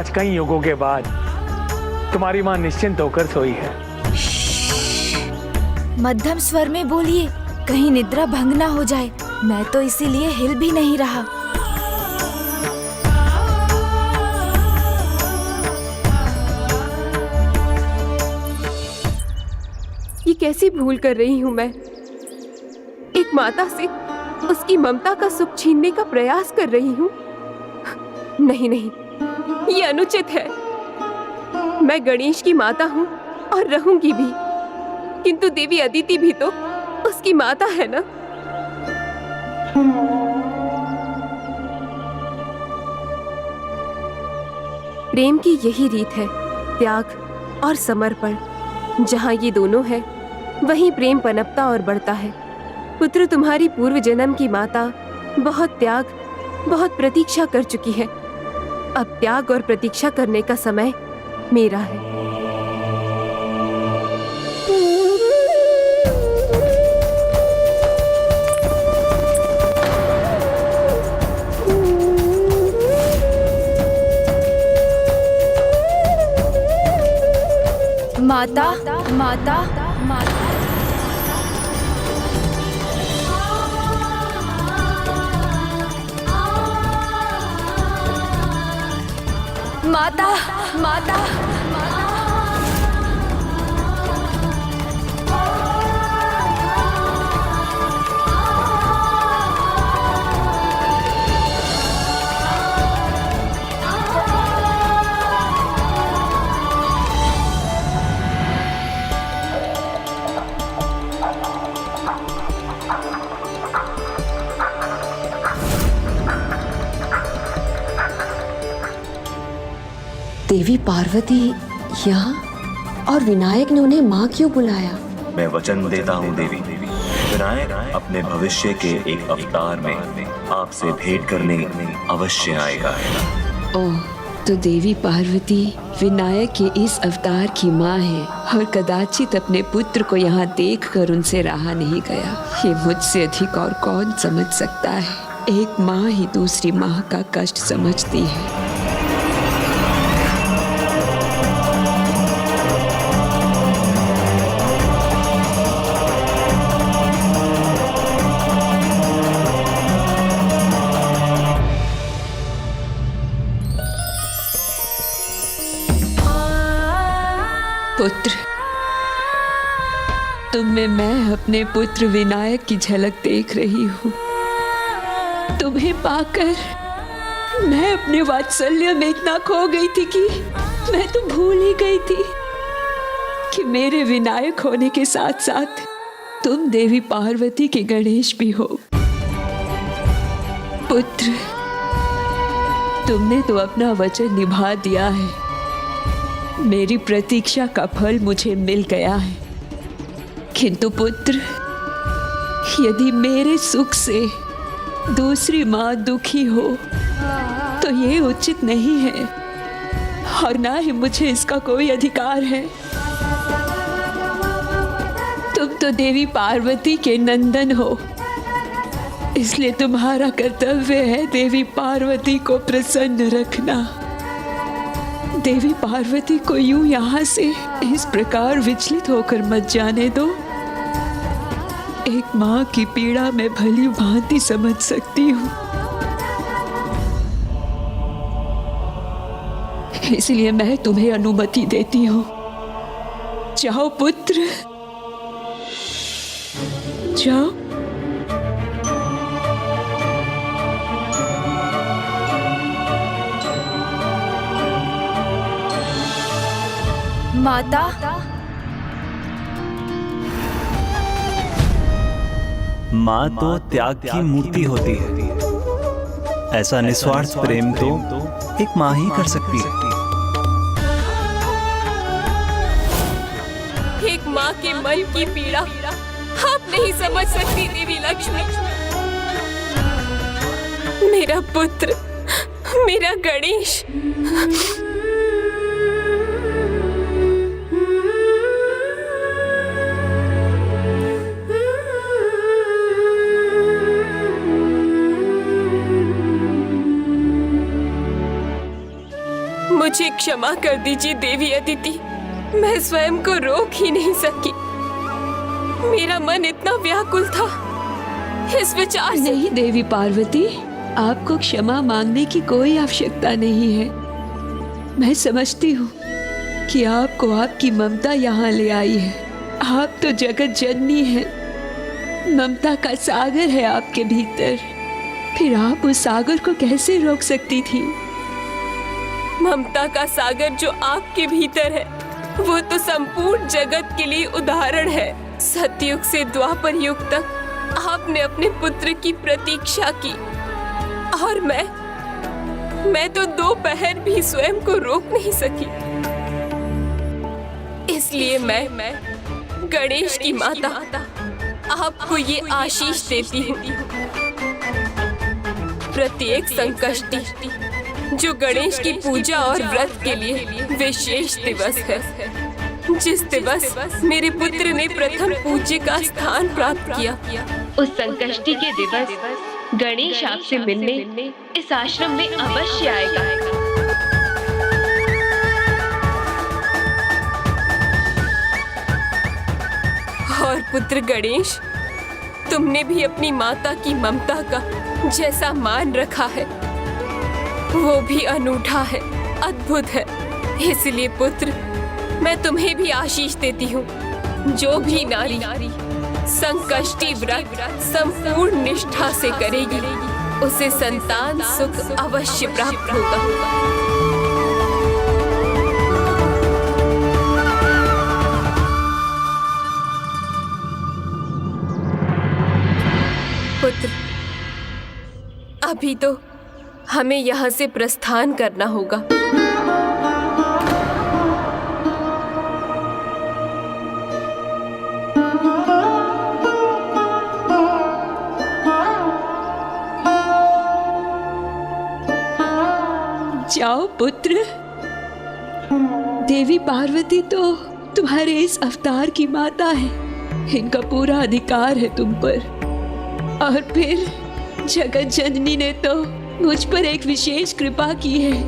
आज कई युगों के बाद तुम्हारी माँ निश्चिंत होकर सोई है। मध्यम स्वर में बोलिए, कहीं निद्रा भंग ना हो जाए। मैं तो इसीलिए हिल भी नहीं रहा। ये कैसी भूल कर रही हूँ मैं। एक माता से उसकी ममता का सुख छीनने का प्रयास कर रही हूँ। नहीं नहीं, ये अनुचित है। मैं गणेश की माता हूँ और रहूंगी भी, किंतु देवी अदिति भी तो उसकी माता है ना। प्रेम की यही रीत है, त्याग और समर्पण। जहाँ ये दोनों है, वहीं प्रेम पनपता और बढ़ता है। पुत्र, तुम्हारी पूर्व जन्म की माता बहुत त्याग, बहुत प्रतीक्षा कर चुकी है। अब त्याग और प्रतीक्षा करने का समय मेरा है। माता, माता, माता। माता, माता, देवी पार्वती यहाँ, और विनायक ने उन्हें माँ क्यों बुलाया? मैं वचन देता हूँ देवी, विनायक अपने भविष्य के एक अवतार में आपसे भेंट करने अवश्य आएगा। ओह, तो देवी पार्वती विनायक के इस अवतार की माँ है और कदाचित अपने पुत्र को यहाँ देखकर उनसे रहा नहीं गया। ये मुझसे अधिक और कौन समझ सकता है। एक माँ ही दूसरी माँ का कष्ट समझती है। पुत्र, तुम में मैं अपने पुत्र विनायक की झलक देख रही हूँ। तुम्हें पाकर मैं अपने वात्सल्य में इतना खो गई थी कि मैं तो भूल ही गई थी कि मेरे विनायक होने के साथ साथ तुम देवी पार्वती के गणेश भी हो। पुत्र, तुमने तो अपना वचन निभा दिया है। मेरी प्रतीक्षा का फल मुझे मिल गया है। किंतु पुत्र, यदि मेरे सुख से दूसरी माँ दुखी हो तो ये उचित नहीं है और ना ही मुझे इसका कोई अधिकार है। तुम तो देवी पार्वती के नंदन हो, इसलिए तुम्हारा कर्तव्य है देवी पार्वती को प्रसन्न रखना। देवी पार्वती को यूं यहाँ से इस प्रकार विचलित होकर मत जाने दो। एक माँ की पीड़ा मैं भली भांति समझ सकती हूँ, इसलिए मैं तुम्हें अनुमति देती हूँ। जाओ पुत्र, जाओ। माता, माँ तो त्याग की मूर्ति होती है। ऐसा निस्वार्थ प्रेम तो एक माँ ही कर सकती है। एक माँ के मन की पीड़ा आप नहीं समझ सकती देवी लक्ष्मी। मेरा पुत्र, मेरा गणेश क्षमा कर दीजिए देवी अदिति। मैं स्वयं को रोक ही नहीं सकी। मेरा मन इतना व्याकुल था इस विचार से। नहीं देवी पार्वती, आपको क्षमा मांगने की कोई आवश्यकता नहीं है। मैं समझती हूँ कि आपको आपकी ममता यहाँ ले आई है। आप तो जगत जननी है, ममता का सागर है आपके भीतर। फिर आप उस सागर को कैसे रोक सकती थी? ममता का सागर जो आपके भीतर है वो तो संपूर्ण जगत के लिए उदाहरण है। सतयुग से द्वापर युग तक आपने अपने पुत्र की प्रतीक्षा की और मैं तो 2 पहर भी स्वयं को रोक नहीं सकी। इसलिए मैं गणेश की माता आपको ये आशीष देती हूँ। प्रत्येक संकष्टी जो गणेश की पूजा और व्रत के लिए विशेष दिवस है, जिस दिवस मेरे पुत्र ने प्रथम पूज्य का स्थान प्राप्त किया, उस संकष्टी के दिवस गणेश आपसे मिलने इस आश्रम में अवश्य आएगा। और पुत्र गणेश, तुमने भी अपनी माता की ममता का जैसा मान रखा है वो भी अनूठा है, अद्भुत है। इसलिए पुत्र, मैं तुम्हें भी आशीष देती हूँ। जो भी नारी संकष्टी व्रत संपूर्ण निष्ठा से करेगी उसे संतान सुख अवश्य प्राप्त होगा। पुत्र, अभी तो हमें यहाँ से प्रस्थान करना होगा। जाओ पुत्र। देवी पार्वती तो तुम्हारे इस अवतार की माता है, इनका पूरा अधिकार है तुम पर। और फिर जगत जननी ने तो मुझ पर एक विशेष कृपा की है।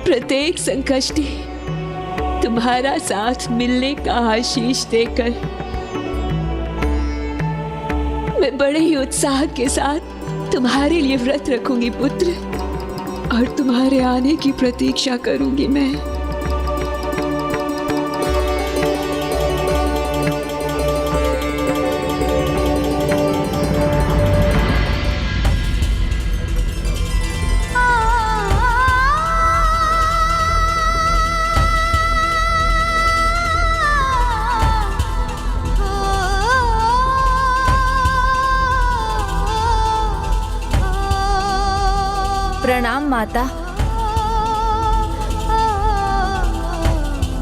प्रत्येक संकष्टी तुम्हारा साथ मिलने का आशीष देकर मैं बड़े ही उत्साह के साथ तुम्हारे लिए व्रत रखूंगी पुत्र, और तुम्हारे आने की प्रतीक्षा करूंगी मैं। प्रणाम माता।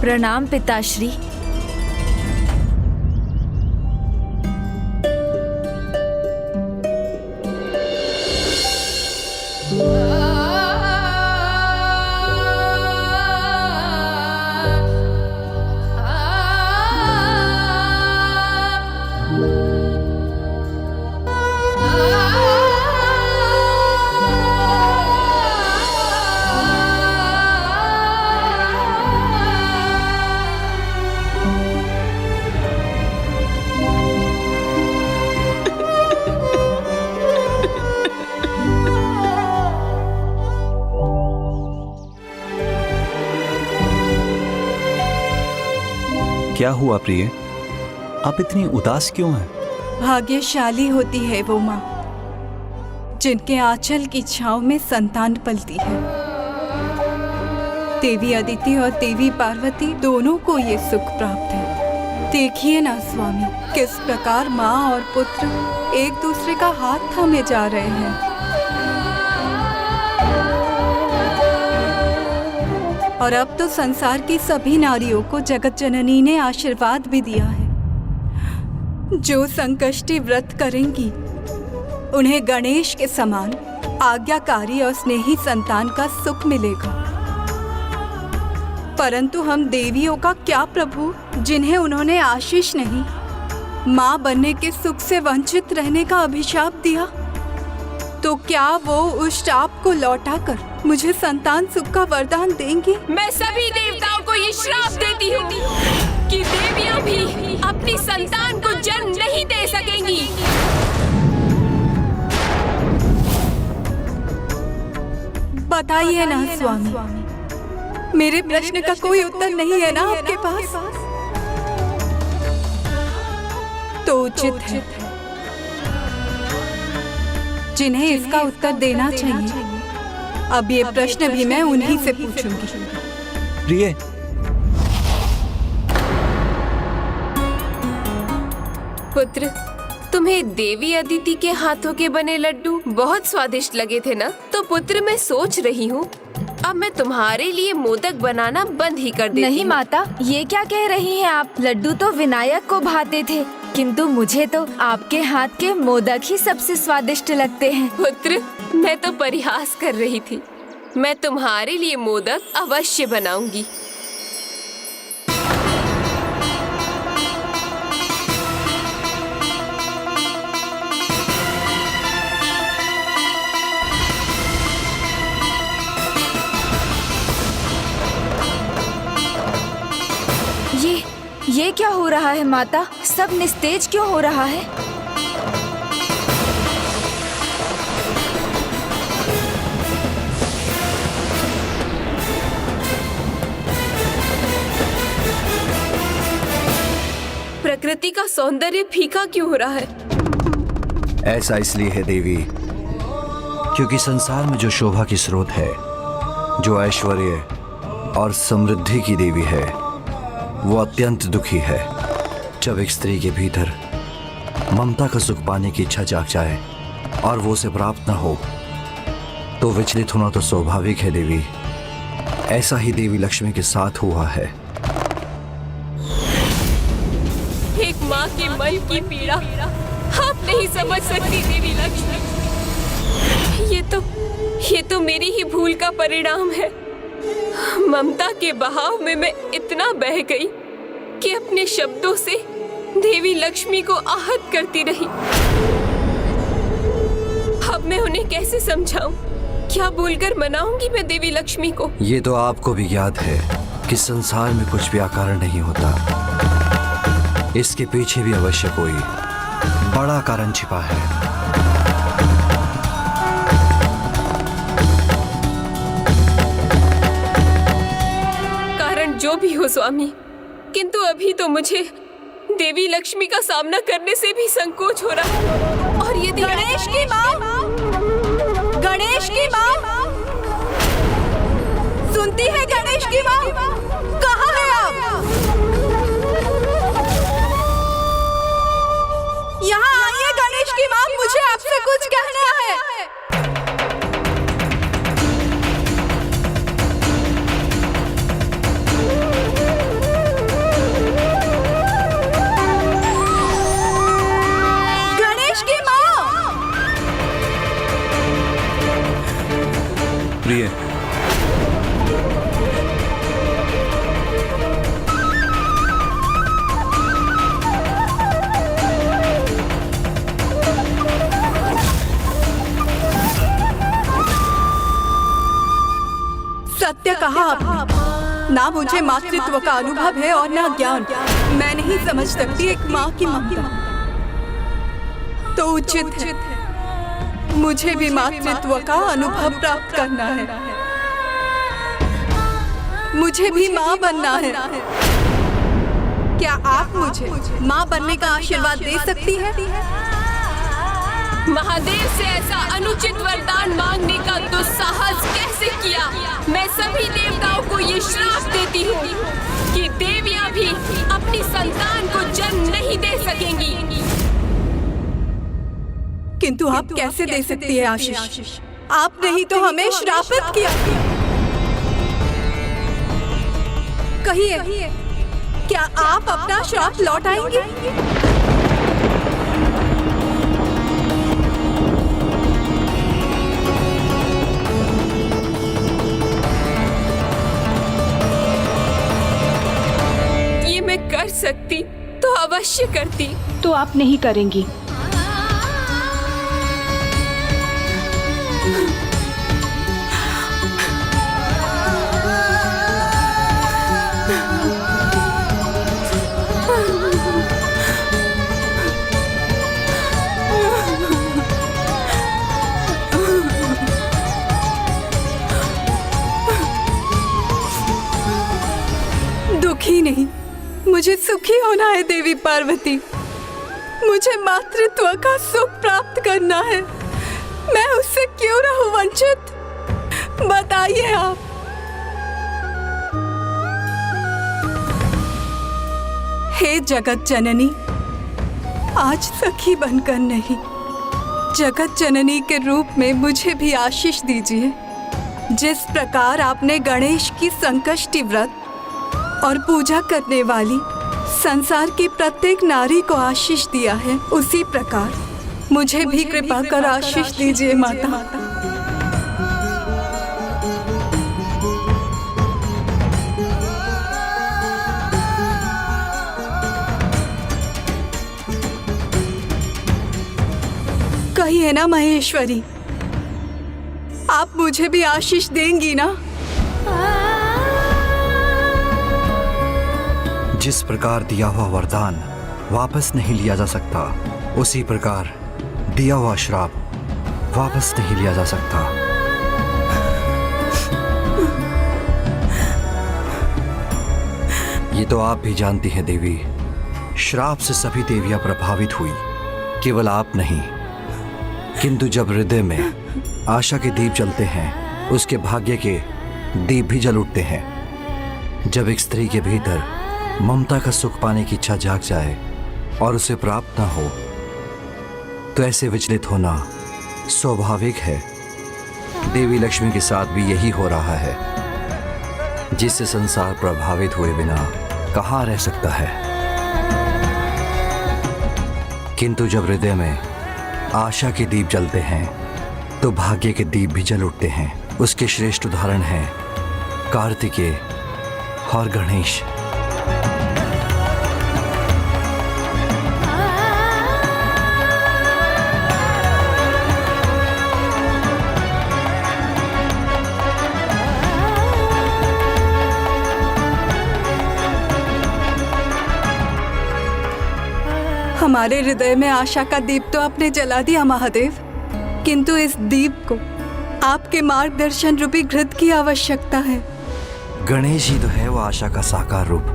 प्रणाम पिताश्री। क्या हुआ प्रिय? आप इतनी उदास क्यों हैं? भाग्यशाली होती है वो माँ जिनके आंचल की छांव में संतान पलती है। देवी अदिति और देवी पार्वती दोनों को ये सुख प्राप्त है। देखिए ना स्वामी, किस प्रकार माँ और पुत्र एक दूसरे का हाथ थामे जा रहे हैं। और अब तो संसार की सभी नारियों को जगत जननी ने आशीर्वाद भी दिया है। जो संकष्टी व्रत करेंगी उन्हें गणेश के समान आज्ञाकारी और स्नेही संतान का सुख मिलेगा। परंतु हम देवियों का क्या प्रभु, जिन्हें उन्होंने आशीष नहीं माँ बनने के सुख से वंचित रहने का अभिशाप दिया। तो क्या वो उस श्राप को लौटाकर मुझे संतान सुख का वरदान देंगे? मैं सभी देवताओं को ये श्राप देती हूँ कि देवियाँ भी अपनी संतान को जन्म नहीं दे सकेंगी। बताइए ना स्वामी, मेरे प्रश्न का कोई उत्तर नहीं है ना आपके पास? तो उचित है, जिन्हें इसका उत्तर देना चाहिए। अब ये प्रश्न भी मैं उन्हीं से पूछूंगी। प्रिय, पुत्र, तुम्हें देवी अदिति के हाथों के बने लड्डू बहुत स्वादिष्ट लगे थे ना? तो पुत्र, मैं सोच रही हूँ अब मैं तुम्हारे लिए मोदक बनाना बंद ही कर देती नहीं हूँ। माता, ये क्या कह रही हैं आप? लड्डू तो विनायक को भाते थे, किंतु मुझे तो आपके हाथ के मोदक ही सबसे स्वादिष्ट लगते हैं। पुत्र, मैं तो परिहास कर रही थी। मैं तुम्हारे लिए मोदक अवश्य बनाऊंगी। ये क्या हो रहा है माता? सब निस्तेज क्यों हो रहा है? प्रकृति का सौंदर्य फीका क्यों हो रहा है? ऐसा इसलिए है देवी, क्योंकि संसार में जो शोभा की स्रोत है, जो ऐश्वर्य और समृद्धि की देवी है, वो अत्यंत दुखी है। जब एक स्त्री के भीतर ममता का सुख पाने की इच्छा जाग जाए और वो उसे प्राप्त न हो, तो विचलित होना तो स्वाभाविक है देवी। ऐसा ही देवी लक्ष्मी के साथ हुआ है। एक माँ के मन की पीड़ा आप नहीं समझ सकती देवी लक्ष्मी। ये तो मेरी ही भूल का परिणाम है। ममता के बहाव में मैं इतना बह गई कि अपने शब्दों से देवी लक्ष्मी को आहत करती रही। अब मैं उन्हें कैसे समझाऊं? क्या बोलकर मनाऊंगी मैं देवी लक्ष्मी को? ये तो आपको भी याद है कि संसार में कुछ भी अकारण नहीं होता। इसके पीछे भी अवश्य कोई बड़ा कारण छिपा है। जो भी हो स्वामी, किंतु अभी तो मुझे देवी लक्ष्मी का सामना करने से भी संकोच हो रहा है। और ये गणेश की माँ, गणेश की माँ, सुनती है गणेश की माँ? कहाँ है आप? यहाँ आइए गणेश की माँ, मुझे आपसे कुछ कहना है। प्रिय, सत्य कहा आपने। ना मुझे मातृत्व का अनुभव है और ना ज्ञान। मैं नहीं समझ सकती एक माँ की ममता। तो उचित है मुझे भी मातृत्व का अनुभव प्राप्त करना है। मुझे भी माँ बनना है। क्या आप मुझे माँ बनने का आशीर्वाद दे सकती हैं? महादेव से ऐसा अनुचित वरदान मांगने का दुस्साहस कैसे किया? मैं सभी देवताओं को ये श्राप देती हूँ कि देवियाँ भी अपनी संतान को जन्म नहीं दे सकेंगी। किंतु आप कैसे दे सकती है आशीष? आपने ही तो हमें श्रापित किया। कहिए, क्या आप अपना श्राप लौटाएंगे? ये मैं कर सकती तो अवश्य करती। तो आप नहीं करेंगी। दुखी नहीं, मुझे सुखी होना है देवी पार्वती। मुझे मातृत्व का सुख प्राप्त करना है। मैं उससे क्यों रहूं वंचित? बताइए आप। हे जगत जननी, आज सखी बनकर नहीं, जगत जननी के रूप में मुझे भी आशीष दीजिए। जिस प्रकार आपने गणेश की संकष्टी व्रत और पूजा करने वाली संसार की प्रत्येक नारी को आशीष दिया है, उसी प्रकार मुझे भी कृपा कर आशीष दीजिए माता। कहिए ना महेश्वरी, आप मुझे भी आशीष देंगी ना? जिस प्रकार दिया हुआ वरदान वापस नहीं लिया जा सकता, उसी प्रकार दिया हुआ श्राप वापस नहीं लिया जा सकता। ये तो आप भी जानती हैं देवी, श्राप से सभी देवियां प्रभावित हुई, केवल आप नहीं। किंतु जब हृदय में आशा के दीप जलते हैं, उसके भाग्य के दीप भी जल उठते हैं। जब एक स्त्री के भीतर ममता का सुख पाने की इच्छा जाग जाए और उसे प्राप्त ना हो, तो ऐसे विचलित होना स्वाभाविक है। देवी लक्ष्मी के साथ भी यही हो रहा है, जिससे संसार प्रभावित हुए बिना कहाँ रह सकता है। किंतु जब हृदय में आशा के दीप जलते हैं, तो भाग्य के दीप भी जल उठते हैं। उसके श्रेष्ठ उदाहरण हैं कार्तिकेय और गणेश। हमारे हृदय में आशा का दीप तो आपने जला दिया महादेव, किंतु इस दीप को आपके मार्गदर्शन रूपी घृत की आवश्यकता है। गणेश ही तो है वो आशा का साकार रूप,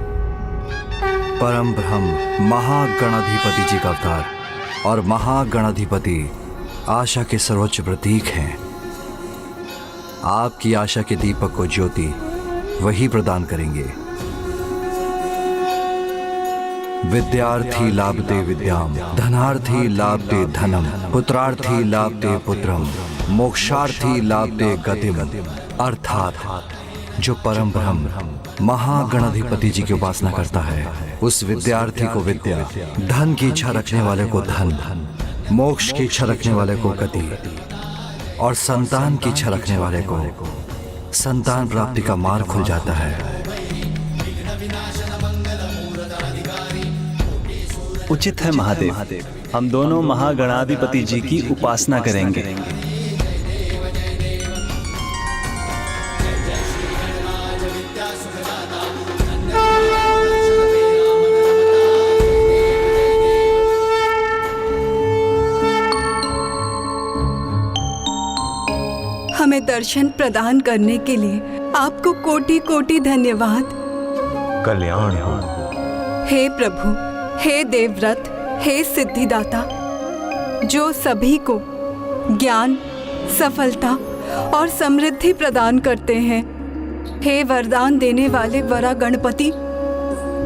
परम ब्रह्म महागणाधिपति जी का अवतार, और महागणाधिपति आशा के सर्वोच्च प्रतीक हैं। आपकी आशा के दीपक को ज्योति वही प्रदान करेंगे। विद्यार्थी लाभते विद्याम, धनार्थी लाभते धनम, पुत्रार्थी लाभते पुत्रम, मोक्षार्थी लाभते गतिम। अर्थात जो परम ब्रह्म महागणाधिपति जी की उपासना करता है, उस विद्यार्थी को विद्या, धन की इच्छा रखने वाले को धन, मोक्ष की इच्छा रखने वाले को गति, और संतान की इच्छा रखने वाले को संतान प्राप्ति का मार्ग खुल जाता है। उचित है महादेव, हम दोनों महागणाधिपति जी की उपासना करेंगे। हमें दर्शन प्रदान करने के लिए आपको कोटि कोटि धन्यवाद। कल्याण हो। हे प्रभु, हे देवव्रत, हे सिद्धिदाता, जो सभी को ज्ञान, सफलता और समृद्धि प्रदान करते हैं। हे वरदान देने वाले वरा गणपति,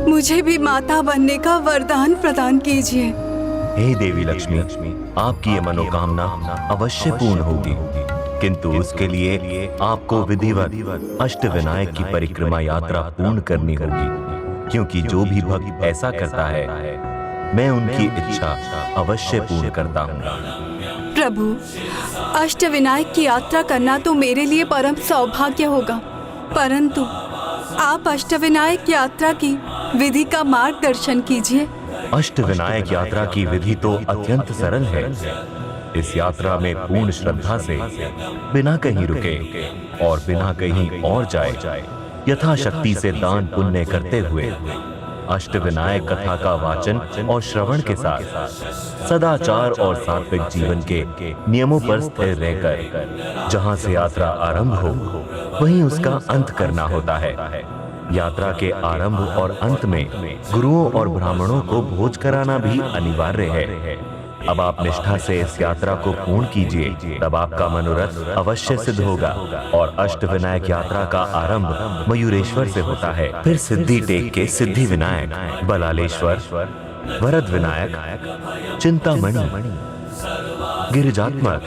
मुझे भी माता बनने का वरदान प्रदान कीजिए। हे देवी लक्ष्मी, आपकी ये मनोकामना अवश्य पूर्ण होगी, किंतु उसके लिए आपको विधिवत अष्टविनायक की परिक्रमा यात्रा पूर्ण करनी होगी। क्योंकि जो भी भक्त ऐसा करता है, मैं उनकी इच्छा अवश्य पूर्ण करता हूँ। प्रभु, अष्टविनायक की यात्रा करना तो मेरे लिए परम सौभाग्य होगा, परंतु आप अष्टविनायक यात्रा की विधि का मार्गदर्शन कीजिए। अष्टविनायक यात्रा की विधि तो अत्यंत सरल है। इस यात्रा में पूर्ण श्रद्धा से बिना कहीं रुके और बिना कहीं और जाए, यथाशक्ति से दान पुण्य करते हुए अष्टविनायक कथा का वाचन और श्रवण के साथ सदाचार और सात्विक जीवन के नियमों पर स्थिर रहकर जहां से यात्रा आरंभ हो, वहीं उसका अंत करना होता है। यात्रा के आरंभ और अंत में गुरुओं और ब्राह्मणों को भोज कराना भी अनिवार्य है। अब आप निष्ठा से इस यात्रा को पूर्ण कीजिए, तब आपका मनोरथ अवश्य सिद्ध होगा। और अष्टविनायक यात्रा का आरंभ मयूरेश्वर से होता है, फिर सिद्धि टेक के सिद्धि विनायक, बलालेश्वर, वरद विनायक, चिंतामणि, गिरिजात्मक,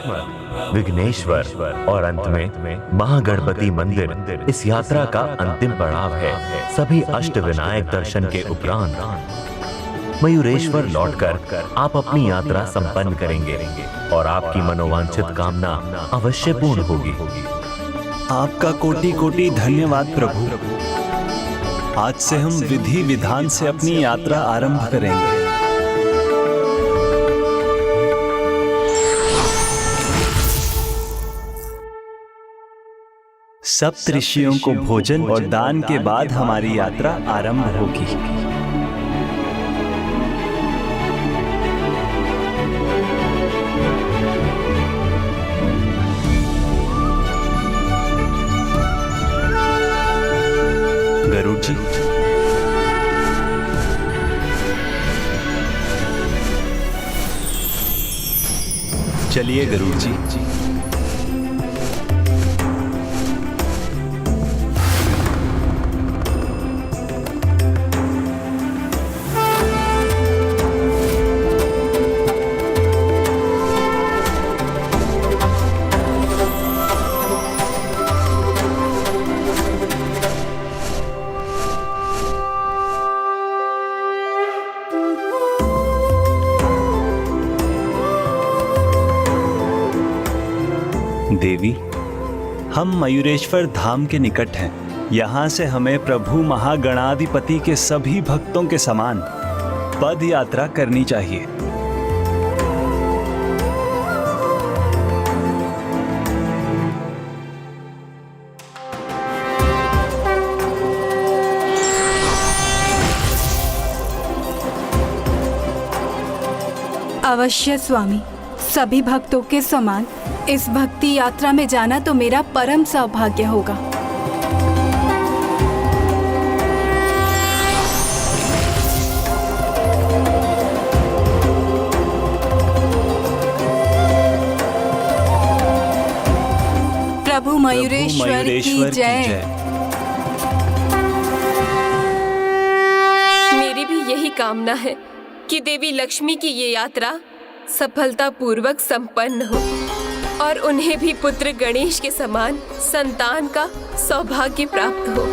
विघ्नेश्वर और अंत में महागणपति मंदिर इस यात्रा का अंतिम पड़ाव है। सभी अष्टविनायक दर्शन के उपरांत मयूरेश्वर लौटकर आप अपनी यात्रा संपन्न करेंगे और आपकी मनोवांछित कामना अवश्य पूर्ण होगी। आपका कोटि कोटि धन्यवाद प्रभु। आज से हम विधि विधान से अपनी यात्रा आरंभ करेंगे। सप्त ऋषियों को भोजन और दान के बाद हमारी यात्रा आरंभ होगी। गरुड़ जी, चलिए गरुड़ जी। देवी, हम मयूरेश्वर धाम के निकट हैं। यहाँ से हमें प्रभु महागणाधिपति के सभी भक्तों के समान पद यात्रा करनी चाहिए। अवश्य स्वामी, सभी भक्तों के समान इस भक्ति यात्रा में जाना तो मेरा परम सौभाग्य होगा। प्रभु मयूरेश्वर की जय। मेरी भी यही कामना है कि देवी लक्ष्मी की ये यात्रा सफलतापूर्वक संपन्न हो और उन्हें भी पुत्र गणेश के समान संतान का सौभाग्य प्राप्त हो।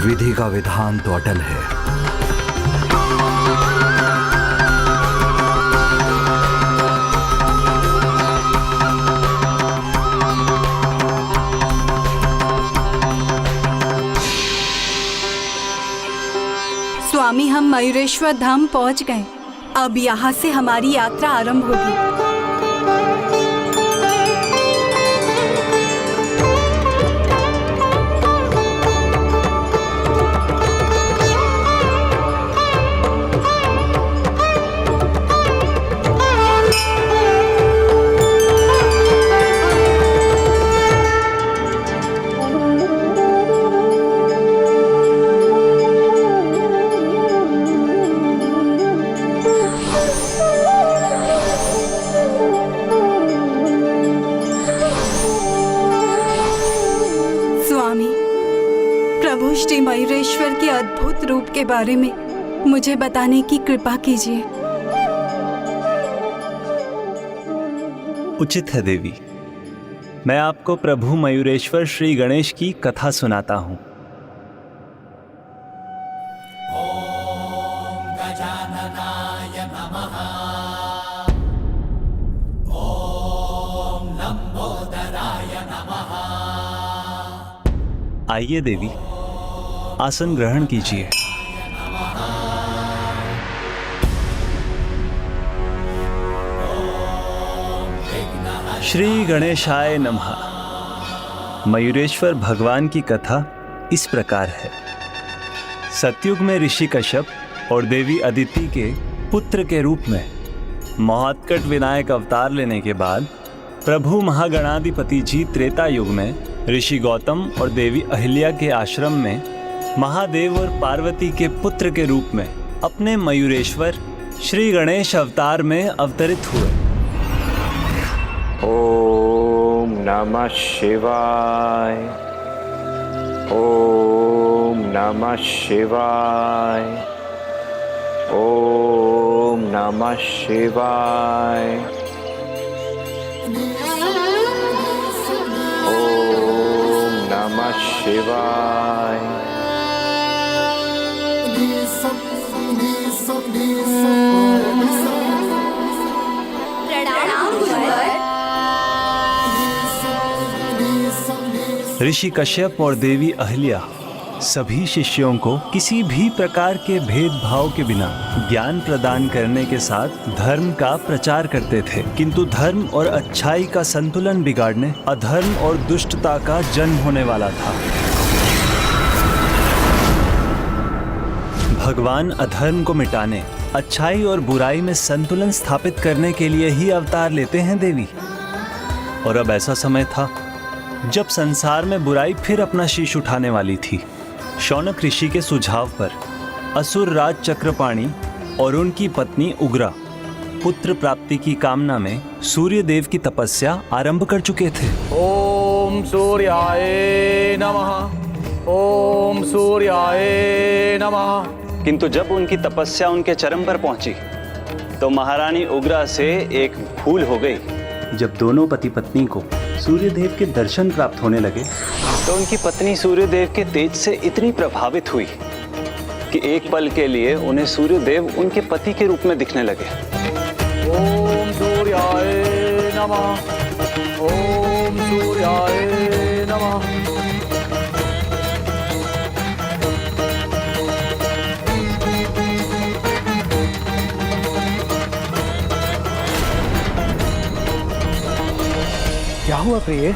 विधि का विधान तो अटल है। स्वामी, हम मयूरेश्वर धाम पहुंच गए। अब यहाँ से हमारी यात्रा आरंभ होगी। प्रभु श्री मयूरेश्वर के अद्भुत रूप के बारे में मुझे बताने की कृपा कीजिए। उचित है देवी, मैं आपको प्रभु मयूरेश्वर श्री गणेश की कथा सुनाता हूं। आइए देवी, आसन ग्रहण कीजिए। श्री गणेशाय नमः। मयूरेश्वर भगवान की कथा इस प्रकार है। सतयुग में ऋषि कश्यप और देवी अदिति के पुत्र के रूप में महोत्कट विनायक अवतार लेने के बाद प्रभु महागणाधिपति जी त्रेता युग में ऋषि गौतम और देवी अहिल्या के आश्रम में महादेव और पार्वती के पुत्र के रूप में अपने मयूरेश्वर श्री गणेश अवतार में अवतरित हुए। ओम नमः शिवाय। ओम नमः शिवाय। ओम नमः शिवाय। ओम नमः शिवाय। ऋषि कश्यप और देवी अहिल्या सभी शिष्यों को किसी भी प्रकार के भेदभाव के बिना ज्ञान प्रदान करने के साथ धर्म का प्रचार करते थे, किंतु धर्म और अच्छाई का संतुलन बिगाड़ने अधर्म और दुष्टता का जन्म होने वाला था। भगवान अधर्म को मिटाने, अच्छाई और बुराई में संतुलन स्थापित करने के लिए ही अवतार लेते हैं देवी। और अब ऐसा समय था जब संसार में बुराई फिर अपना शीश उठाने वाली थी। शौनक ऋषि के सुझाव पर असुर राज चक्रपाणी और उनकी पत्नी उग्रा पुत्र प्राप्ति की कामना में सूर्य देव की तपस्या आरंभ कर चुके थे। ओम सूर्याय नमः। ओम सूर्याय नमः। किंतु जब उनकी तपस्या उनके चरम पर पहुंची तो महारानी उग्रा से एक भूल हो गई। जब दोनों पति पत्नी को सूर्यदेव के दर्शन प्राप्त होने लगे तो उनकी पत्नी सूर्यदेव के तेज से इतनी प्रभावित हुई कि एक पल के लिए उन्हें सूर्यदेव उनके पति के रूप में दिखने लगे। ओम सूर्याय नमः। ओम सूर्याय नमः। क्या हुआ प्रिय?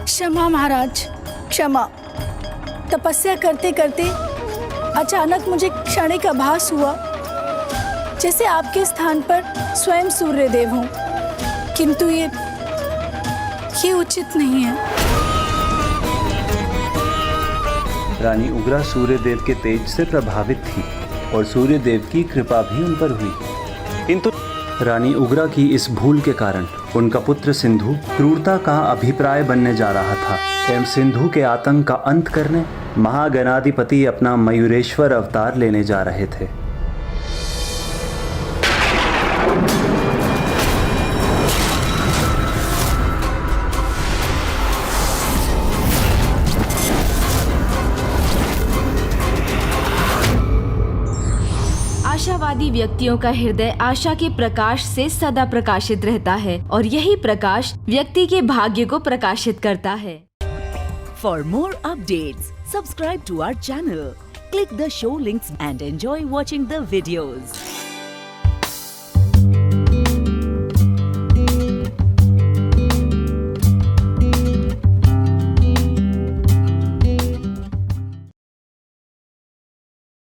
क्षमा महाराज, क्षमा। तपस्या करते करते अचानक मुझे क्षणिक आभास हुआ जैसे आपके स्थान पर स्वयं सूर्यदेव हों, किंतु ये उचित नहीं है। रानी उग्रा सूर्यदेव के तेज से प्रभावित थी और सूर्यदेव की कृपा भी उन पर हुई, किंतु रानी उग्रा की इस भूल के कारण उनका पुत्र सिंधु क्रूरता का अभिप्राय बनने जा रहा था एवं सिंधु के आतंक का अंत करने महागणाधिपति अपना मयूरेश्वर अवतार लेने जा रहे थे। आशावादी व्यक्तियों का हृदय आशा के प्रकाश से सदा प्रकाशित रहता है और यही प्रकाश व्यक्ति के भाग्य को प्रकाशित करता है। For more updates, subscribe to our channel, click the show links and enjoy watching the videos.